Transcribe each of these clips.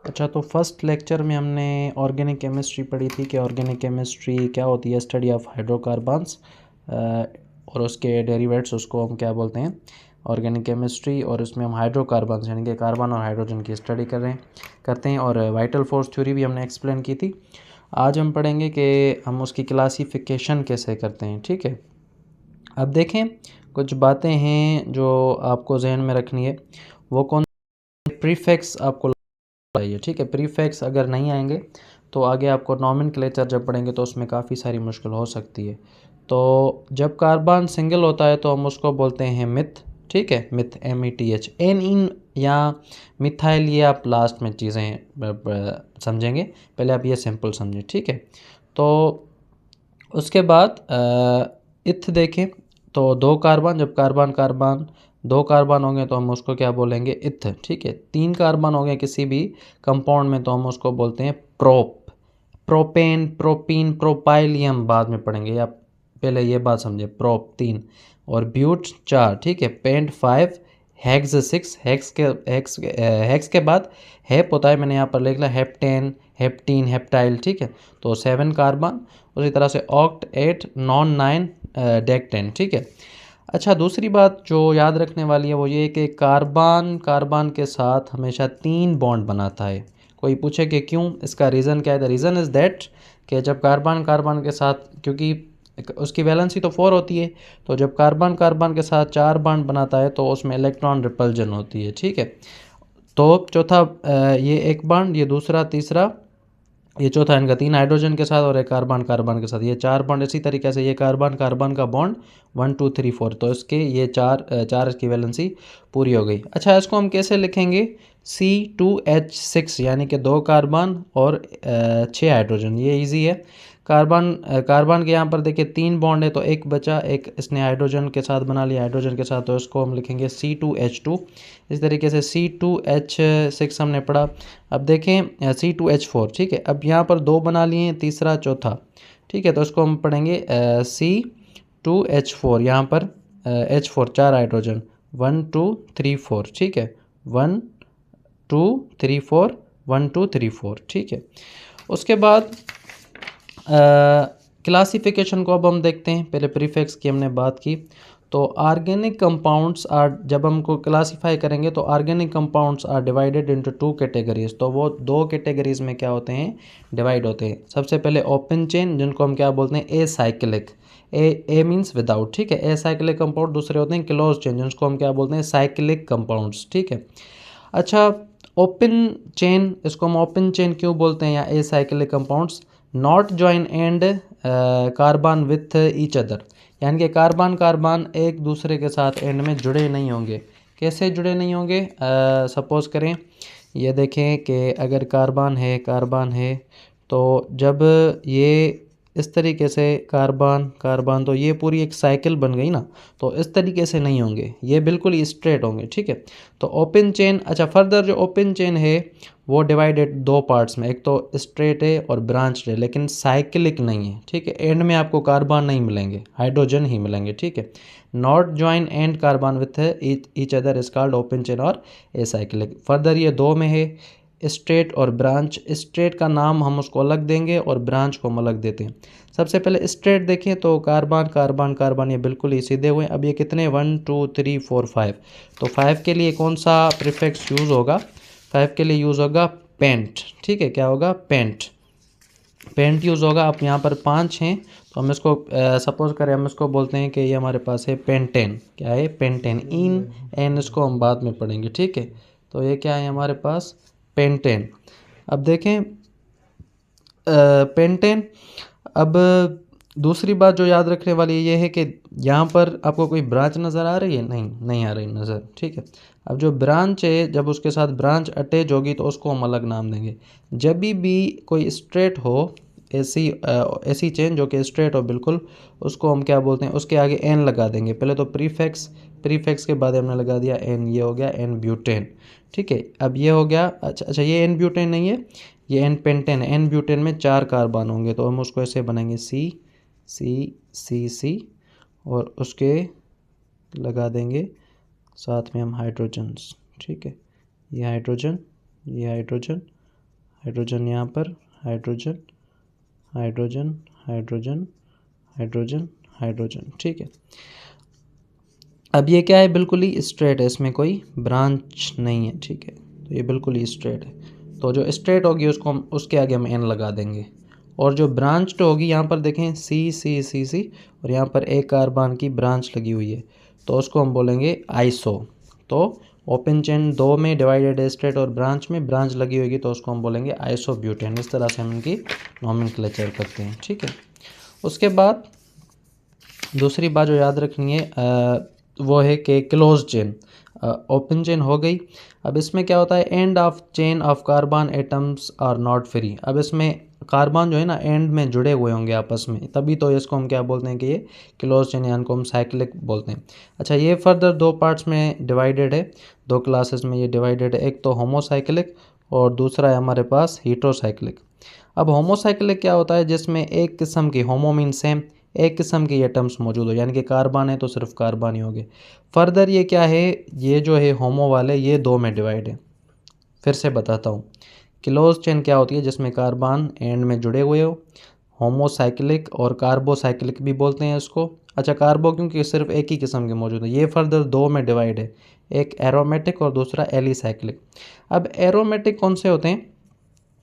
अच्छा, तो first lecture में हमने ऑर्गेनिक केमिस्ट्री पढ़ी थी कि ऑर्गेनिक केमिस्ट्री क्या होती है, स्टडी ऑफ हाइड्रोकार्बन्स और उसके डेरिवेट्स, उसको हम क्या बोलते हैं, ऑर्गेनिक केमिस्ट्री। और उसमें हम हाइड्रोकार्बन्स यानी कि कार्बन और हाइड्रोजन की स्टडी करते हैं। और वाइटल फोर्स थ्योरी भी हमने एक्सप्लेन की थी। आज हम पढ़ेंगे कि हम उसकी क्लासिफिकेशन कैसे करते हैं। ठीक है, अब देखें, कुछ बातें हैं जो आपको जहन में रखनी है। वो कौन? प्रीफिक्स आपको चाहिए। ठीक है, प्रीफिक्स अगर नहीं आएंगे तो आगे आपको नॉमेनक्लेचर जब पढ़ेंगे तो उसमें काफ़ी सारी मुश्किल हो सकती है। तो जब कार्बन सिंगल होता है तो हम उसको बोलते हैं मिथ। ठीक है, मिथ, METH। एन इन या मिथाइल, ये आप लास्ट में चीज़ें समझेंगे, पहले आप ये सिंपल समझें। ठीक है, तो उसके बाद इथ देखें तो दो कार्बन, जब कार्बन कार्बन दो कार्बन होंगे तो हम उसको क्या बोलेंगे, इथ। ठीक है, तीन कार्बन हो गए किसी भी कंपाउंड में तो हम उसको बोलते हैं प्रोप। प्रोपेन, प्रोपीन, प्रोपाइल ये हम बाद में पढ़ेंगे, या पहले ये बात समझे। प्रोप 3 और ब्यूट 4। ठीक है, पेंट 5, हेक्स 6। हेक्स के बाद हेप होता है, मैंने यहाँ पर लिख लिया हेप्टेन, हेप्टीन, हेप्टाइल। ठीक है, तो 7 कार्बन। उसी तरह से ऑक्ट 8, नॉन 9, डेक 10। ठीक है, अच्छा, दूसरी बात जो याद रखने वाली है वो ये कि कार्बन कार्बन के साथ हमेशा 3 बॉन्ड बनाता है। कोई पूछे कि क्यों, इसका रीज़न क्या है? द रीज़न इज़ दैट कि जब कार्बन कार्बन के साथ, क्योंकि उसकी वैलेंसी तो 4 होती है, तो जब कार्बन कार्बन के साथ 4 बॉन्ड बनाता है तो उसमें इलेक्ट्रॉन रिपल्जन होती है। ठीक है, तो चौथा ये एक बॉन्ड, ये दूसरा, तीसरा, ये चौथा, इनका 3 हाइड्रोजन के साथ और एक कार्बन कार्बन के साथ, ये 4 बॉन्ड। इसी तरीके से ये कार्बन कार्बन का बॉन्ड 1 2 3 4, तो इसके ये चार इसकी वैलेंसी पूरी हो गई। अच्छा, इसको हम कैसे लिखेंगे? C2H6, यानी कि 2 कार्बन और 6 हाइड्रोजन, ये इजी है। कार्बन के यहाँ पर देखिए 3 बॉन्ड है तो एक बचा, एक इसने हाइड्रोजन के साथ बना लिया, हाइड्रोजन के साथ, तो इसको हम लिखेंगे C2H2। इस तरीके से C2H6 हमने पढ़ा। अब देखें C2H4। ठीक है, अब यहाँ पर 2 बना लिए हैं, तीसरा, चौथा। ठीक है, तो इसको हम पढ़ेंगे C2H4। यहाँ पर H4, 4 हाइड्रोजन, 1 2 3 4। ठीक है, 1 2 3 4, 1 2 3 4। ठीक है, उसके बाद क्लासिफिकेशन को अब हम देखते हैं। पहले प्रीफिक्स की हमने बात की, तो ऑर्गेनिक कंपाउंड्स आर, जब हमको क्लासिफाई करेंगे तो organic compounds are divided into 2 categories. तो वो 2 कैटेगरीज में क्या होते हैं, डिवाइड होते हैं। सबसे पहले ओपन चेन, जिनको हम क्या बोलते हैं, a cyclic. A means without. ठीक है, ए साइक्लिक कंपाउंड। दूसरे होते हैं क्लोज चेन, जिनको हम क्या बोलते हैं, साइक्लिक कंपाउंड्स। ठीक है, अच्छा, ओपन चेन, इसको हम ओपन चेन क्यों बोलते हैं, या a cyclic compounds, not join and carbon with each other, यानी कि कार्बन कार्बन एक दूसरे के साथ एंड में जुड़े नहीं होंगे। कैसे जुड़े नहीं होंगे? सपोज़ करें, ये देखें कि अगर कार्बन है तो जब ये इस तरीके से कार्बन कार्बन, तो ये पूरी एक साइकिल बन गई ना, तो इस तरीके से नहीं होंगे, ये बिल्कुल ही स्ट्रेट होंगे। ठीक है, तो ओपन चेन। अच्छा, फर्दर जो ओपन चेन है वो डिवाइडेड 2 पार्ट्स में, एक तो स्ट्रेट है और ब्रांच है, लेकिन साइक्लिक नहीं है। ठीक है, एंड में आपको कार्बन नहीं मिलेंगे, हाइड्रोजन ही मिलेंगे। ठीक है, not join and carbon with each other is called open chain और एसाइक्लिक। फर्दर ये 2 में है, स्ट्रेट और ब्रांच। स्ट्रेट का नाम हम उसको अलग देंगे और ब्रांच को हम अलग देते हैं। सबसे पहले स्ट्रेट देखें तो कार्बन कार्बन कार्बन, ये बिल्कुल ही सीधे हुए। अब ये कितने, 1 2 3 4 5, तो 5 के लिए कौन सा प्रीफिक्स यूज़ होगा? 5 के लिए यूज़ होगा पेंट। ठीक है, क्या होगा? पेंट। पेंट यूज़ होगा। अब यहाँ पर 5 हैं तो हम इसको सपोज करें, हम इसको बोलते हैं कि ये हमारे पास है पेंटेन। क्या है? पेंटेन। इन एन इसको हम बाद में पढ़ेंगे। ठीक है, तो ये क्या है हमारे पास? पेंटेन। अब देखें पेंटेन। अब दूसरी बात जो याद रखने वाली ये है कि यहाँ पर आपको कोई ब्रांच नज़र आ रही है? नहीं आ रही नज़र। ठीक है, अब जो ब्रांच है, जब उसके साथ ब्रांच अटैच होगी तो उसको हम अलग नाम देंगे। जब भी कोई स्ट्रेट हो, ऐसी चेन जो कि स्ट्रेट हो बिल्कुल, उसको हम क्या बोलते हैं, उसके आगे एन लगा देंगे। पहले तो प्रीफिक्स के बाद हमने लगा दिया एन, ये हो गया एन ब्यूटेन। ठीक है, अब ये हो गया। अच्छा, ये एन ब्यूटेन नहीं है, ये एन पेंटेन है। एन ब्यूटेन में 4 कार्बन होंगे तो हम उसको ऐसे बनाएंगे सी सी सी सी, और उसके लगा देंगे साथ में हम हाइड्रोजन्स। ठीक है, ये हाइड्रोजन, ये हाइड्रोजन, हाइड्रोजन यहाँ पर, hydrogen hydrogen hydrogen hydrogen hydrogen, ठीक है। अब ये क्या है, बिल्कुल ही स्ट्रेट है, इसमें कोई ब्रांच नहीं है, ठीक है। तो ये बिल्कुल ही स्ट्रेट है, तो जो स्ट्रेट होगी उसको हम उसके आगे हम एन लगा देंगे। और जो ब्रांच होगी यहाँ पर देखें सी सी सी सी, और यहाँ पर एक कार्बन की ब्रांच लगी हुई है, तो उसको हम बोलेंगे आइसो। तो ओपन चेन दो में डिवाइडेड है स्ट्रेट और ब्रांच में ब्रांच लगी होगी, तो उसको हम बोलेंगे आइसोब्यूटेन। इस तरह से हम इनकी नोमेनक्लेचर करते हैं, ठीक है। उसके बाद दूसरी बात जो याद रखनी है वो है कि क्लोज चेन। ओपन चेन हो गई। अब इसमें क्या होता है, end of chain of carbon atoms are not free. अब इसमें कार्बन जो है ना एंड में जुड़े हुए होंगे आपस में, तभी तो इसको हम क्या बोलते हैं कि ये क्लोज चेन, यानी को हम साइक्लिक बोलते हैं। अच्छा, ये फर्दर दो पार्ट्स में डिवाइडेड है, दो क्लासेस में ये डिवाइडेड है। एक तो होमोसाइक्लिक और दूसरा है हमारे पास हीटरोसाइक्लिक। अब होमोसाइक्लिक क्या होता है, जिसमें एक किस्म की, होमो मीन सेम, एक किस्म के एटम्स मौजूद हो, यानी कि कार्बन है तो सिर्फ कार्बन ही होंगे। फर्दर ये क्या है, ये जो है होमो वाले ये दो में डिवाइड है। फिर से बताता हूँ, क्लोज चेन क्या होती है, जिसमें कार्बन एंड में जुड़े हुए हो, होमोसाइक्लिक और कार्बोसाइक्लिक भी बोलते हैं इसको। अच्छा, कार्बो क्योंकि सिर्फ एक ही किस्म के मौजूद है। ये फर्दर दो में डिवाइड है, एक एरोमेटिक और दूसरा एलिसाइक्लिक। अब एरोमेटिक कौन से होते हैं,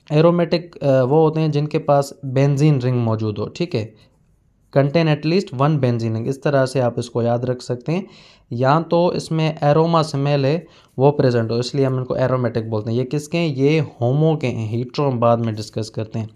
एरोमेटिक वो होते हैं जिनके पास बेंजीन रिंग मौजूद हो, ठीक है, contain at least one benzene ring. इस तरह से आप इसको याद रख सकते हैं। या तो इसमें एरोमा स्मेल है वो प्रेजेंट हो, इसलिए हम इनको एरोमेटिक बोलते हैं। ये किसके हैं, ये होमो के हैं, हीट्रो हम बाद में डिस्कस करते हैं।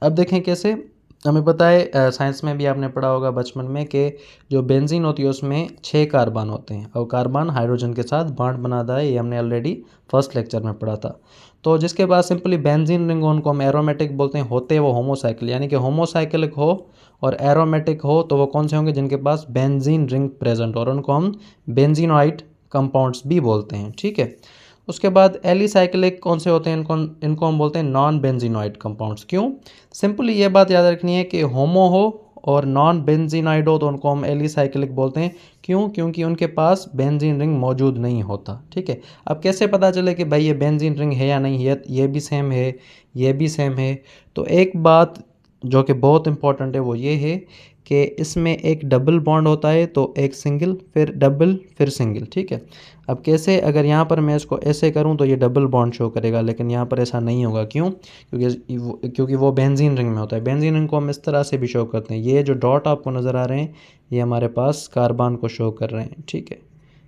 अब देखें कैसे, हमें पता है साइंस में भी आपने पढ़ा होगा बचपन में कि जो बेंजीन होती है उसमें 6 कार्बन होते हैं और कार्बन हाइड्रोजन के साथ बॉन्ड बनाता है, ये हमने ऑलरेडी फर्स्ट लेक्चर में पढ़ा था। तो जिसके पास सिंपली बेंजीन रिंग हो उनको हम एरोमेटिक बोलते हैं, होते वो होमोसाइकिल, यानी कि होमोसाइक्लिक हो और एरोमेटिक हो तो वो कौन से होंगे, जिनके पास बेंजीन रिंग प्रेजेंट हो, और उनको हम बेंजीनोइड कंपाउंड्स भी बोलते हैं, ठीक है। उसके बाद एलिसाइक्लिक कौन से होते हैं, इनको हम बोलते हैं नॉन बेंजीनोइड कंपाउंड्स। क्यों, सिंपली ये बात याद रखनी है कि होमो हो और नॉन बेंजीनोइड हो तो उनको हम एलिसाइक्लिक बोलते हैं। क्यों, क्योंकि उनके पास बेंजीन रिंग मौजूद नहीं होता, ठीक है। अब कैसे पता चले कि भाई ये बेंजीन रिंग है या नहीं है, ये भी सेम है, ये भी सेम है। तो एक बात जो कि बहुत इंपॉर्टेंट है वो ये है कि इसमें एक डबल बॉन्ड होता है, तो एक सिंगल फिर डबल फिर सिंगल, ठीक है। अब कैसे, अगर यहाँ पर मैं इसको ऐसे करूँ तो ये डबल बॉन्ड शो करेगा, लेकिन यहाँ पर ऐसा नहीं होगा। क्यों, क्योंकि वो बेंजीन रिंग में होता है। बेंजीन रिंग को हम इस तरह से भी शो करते हैं, ये जो डॉट आपको नज़र आ रहे हैं ये हमारे पास कार्बन को शो कर रहे हैं, ठीक है।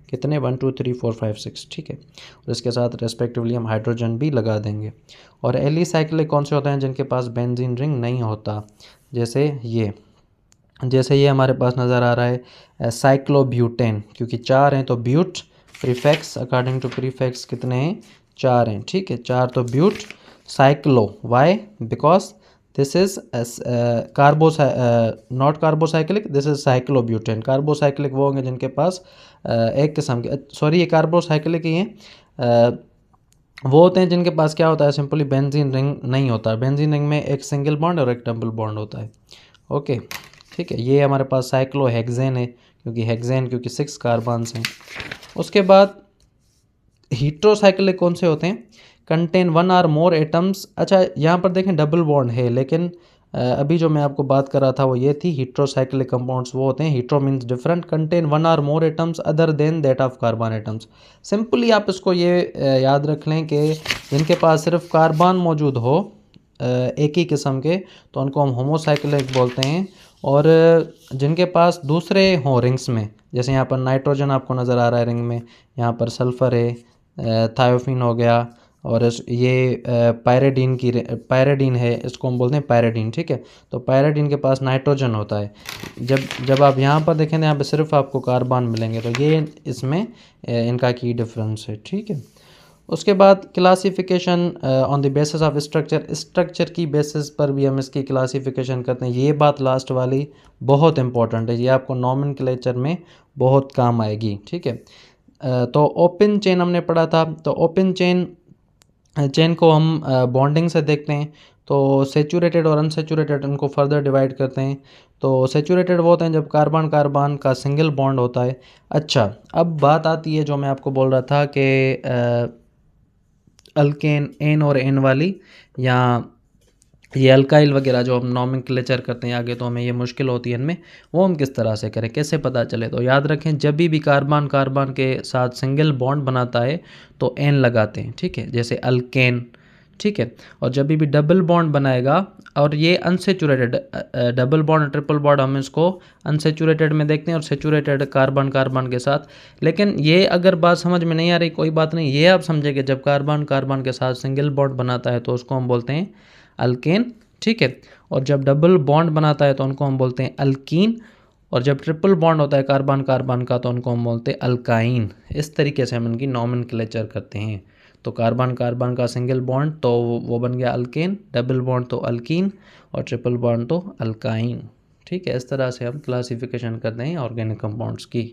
कितने, 1 2 3 4 5 6, ठीक है। और इसके साथ रेस्पेक्टिवली हम हाइड्रोजन भी लगा देंगे। और एलिसाइक्लिक कौन से होते हैं, जिनके पास बेंजीन रिंग नहीं होता, जैसे ये हमारे पास नज़र आ रहा है साइक्लोब्यूटेन, क्योंकि 4 हैं तो but, prefix according to prefix कितने हैं, 4 हैं, ठीक है। 4 तो but, cyclo, why, because this is not carbocyclic, this is cyclobutane. Carbocyclic वो होंगे जिनके पास एक किस्म के, सॉरी ये कार्बोसाइक्लिक ही हैं, वो होते हैं जिनके पास क्या होता है, सिंपली बेंजीन रिंग नहीं होता। बेंजीन रिंग में एक सिंगल बॉन्ड और एक डबल बॉन्ड होता है, ओके, ठीक है। ये हमारे पास साइक्लोहेक्सेन है, क्योंकि 6 कार्बन्स हैं। उसके बाद हीट्रोसाइक्लिक कौन से होते हैं, कंटेन 1 और मोर एटम्स। अच्छा, यहाँ पर देखें डबल बॉन्ड है, लेकिन अभी जो मैं आपको बात कर रहा था वो ये थी, हीट्रोसाइक्लिक कंपाउंड्स वो होते हैं, हीट्रो मीन्स डिफरेंट, कंटेन 1 और मोर atoms other than that of carbon atoms. Simply आप इसको ये याद रख लें कि जिनके पास सिर्फ कार्बन मौजूद हो एक ही किस्म के, तो उनको हम होमोसाइक्लिक बोलते हैं। और जिनके पास दूसरे हों रिंग्स में, जैसे यहाँ पर नाइट्रोजन आपको नज़र आ रहा है रिंग में, यहाँ पर सल्फ़र है, थायोफिन हो गया, और ये पायरेडीन है, इसको हम बोलते हैं पायरेडीन, ठीक है। तो पायरेडीन के पास नाइट्रोजन होता है। जब आप यहाँ पर देखें यहाँ पर सिर्फ आपको कार्बन मिलेंगे, तो ये इसमें इनका की डिफरेंस है, ठीक है। उसके बाद classification on the basis of structure की बेसिस पर भी हम इसकी क्लासिफिकेशन करते हैं। ये बात लास्ट वाली बहुत इंपॉर्टेंट है, ये आपको नॉमेनक्लेचर में बहुत काम आएगी, ठीक है। तो ओपन चेन हमने पढ़ा था, तो ओपन चेन को हम बॉन्डिंग से देखते हैं। तो सेचूरेटेड और अनसेचूरेटेड उनको फर्दर डिवाइड करते हैं। तो सेचूरेटेड वो होते हैं जब कार्बन कार्बन का सिंगल बॉन्ड होता है। अच्छा, अब बात आती है जो मैं आपको बोल रहा था कि अल्केन, एन और एन वाली, या ये अल्काइल वगैरह जो हम नॉमेनक्लेचर करते हैं आगे, तो हमें ये मुश्किल होती है इनमें, वो हम किस तरह से करें, कैसे पता चले। तो याद रखें, जब भी कार्बन कार्बन के साथ सिंगल बॉन्ड बनाता है तो एन लगाते हैं, ठीक है, जैसे अल्केन, ठीक है। और जब भी डबल बॉन्ड बनाएगा, और ये unsaturated double bond triple bond हम इसको अनसेचुरेटेड में देखते हैं और सेचुरेटेड कार्बन कार्बन के साथ। लेकिन ये अगर बात समझ में नहीं आ रही, कोई बात नहीं, ये आप समझे कि जब कार्बन कार्बन के साथ सिंगल बॉन्ड बनाता है तो उसको हम बोलते हैं अल्केन, ठीक है। और जब डबल बॉन्ड बनाता है तो उनको हम बोलते हैं अल्कीन, और जब ट्रिपल बॉन्ड होता है कार्बन कार्बन का तो उनको हम बोलते हैं अल्काइन। इस तरीके से हम इनकी नॉमेनक्लेचर करते हैं। तो कार्बन कार्बन का सिंगल बॉन्ड तो वो बन गया अल्केन, डबल बॉन्ड तो अल्कीन, और ट्रिपल बॉन्ड तो अल्काइन, ठीक है। इस तरह से हम क्लासिफिकेशन करते हैं ऑर्गेनिक कंपाउंड्स की।